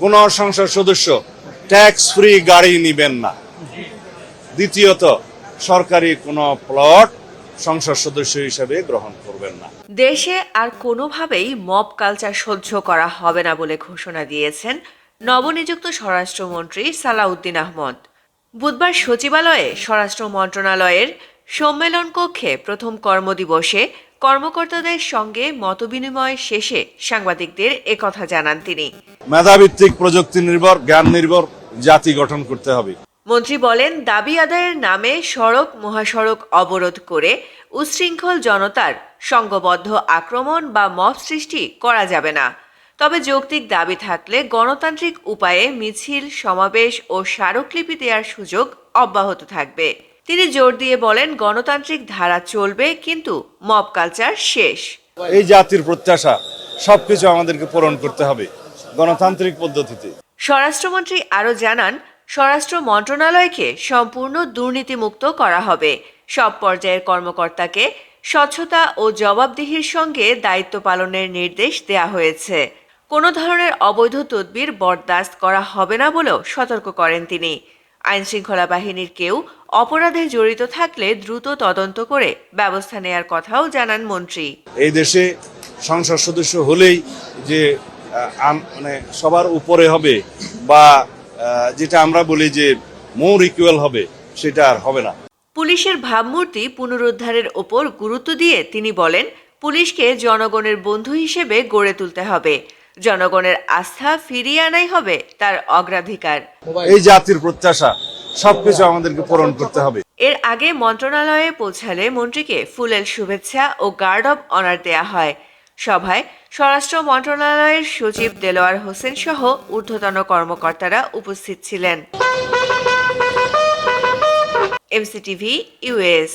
কোন সংসদ সদস্য ট্যাক্স ফ্রি গাড়ি নিবেন না। দ্বিতীয়ত, সরকারি কোনো প্লট সংসদ সদস্য হিসেবে গ্রহণ করবেন না। দেশে আর কোনোভাবেই মব কালচার সহ্য করা হবে না বলে ঘোষণা দিয়েছেন নবনিযুক্ত স্বরাষ্ট্রমন্ত্রী সালাউদ্দিন আহমদ। বুধবার সচিবালয়ে স্বরাষ্ট্র মন্ত্রণালয়ের সম্মেলন কক্ষে প্রথম কর্মদিবসে কর্মকর্তাদের সঙ্গে মতবিনিময় শেষে সাংবাদিকদের একথা জানান তিনি। মেধাভিত্তিক, প্রযুক্তি নির্ভর, জ্ঞান নির্ভর জাতি গঠন করতে হবে। মন্ত্রী বলেন, দাবি আদায়ের নামে সড়ক মহাসড়ক অবরোধ করে উচ্ছৃঙ্খল জনতার সংঘবদ্ধ আক্রমণ বা মব সৃষ্টি করা যাবে না। তবে যৌক্তিক দাবি থাকলে গণতান্ত্রিক উপায়ে মিছিল, সমাবেশ ও স্মারকলিপি দেওয়ার সুযোগ অব্যাহত থাকবে। তিনি জোর দিয়ে বলেন, গণতান্ত্রিক ধারা চলবে, কিন্তু মব কালচার শেষ। এই জাতির প্রত্যাশা সবকিছু আমাদেরকে পূরণ করতে হবে গণতান্ত্রিক পদ্ধতিতে। স্বরাষ্ট্রমন্ত্রী আরও জানান, স্বরাষ্ট্র মন্ত্রণালয়কে সম্পূর্ণ দুর্নীতিমুক্ত করা হবে। সব পর্যায়ের কর্মকর্তাকে স্বচ্ছতা ও জবাবদিহির সঙ্গে দায়িত্ব পালনের নির্দেশ দেওয়া হয়েছে। কোনো ধরনের অবৈধ তদবির বরদাস্ত করা হবে না বলেও সতর্ক করেন তিনি। আইনশৃঙ্খলা বাহিনীর কেউ অপরাধে জড়িত থাকলে দ্রুত তদন্ত করে ব্যবস্থা নেয়ার কথাও জানান মন্ত্রী। এই দেশে সংসদ সদস্য হলেই যে মানে সবার উপরে হবে বা যেটা আমরা বলি যে মোর ইকুয়াল হবে, সেটা আর হবে না। পুলিশের ভাবমূর্তি পুনরুদ্ধারের ওপর গুরুত্ব দিয়ে তিনি বলেন, পুলিশকে জনগণের বন্ধু হিসেবে গড়ে তুলতে হবে। জনগণের আস্থা ফিরিয়ে আনাই হবে তার অগ্রাধিকার। এই জাতির প্রত্যাশা সবকিছু আমাদেরকে পূরণ করতে হবে। এর আগে মন্ত্রণালয়ে পৌঁছালে মন্ত্রীকে ফুলেল শুভেচ্ছা ও গার্ড অব অনার দেয়া হয়। সভায় স্বরাষ্ট্র মন্ত্রণালয়ের সচিব দেলোয়ার হোসেন সহ ঊর্ধ্বতন কর্মকর্তারা উপস্থিত ছিলেন। MCTV US।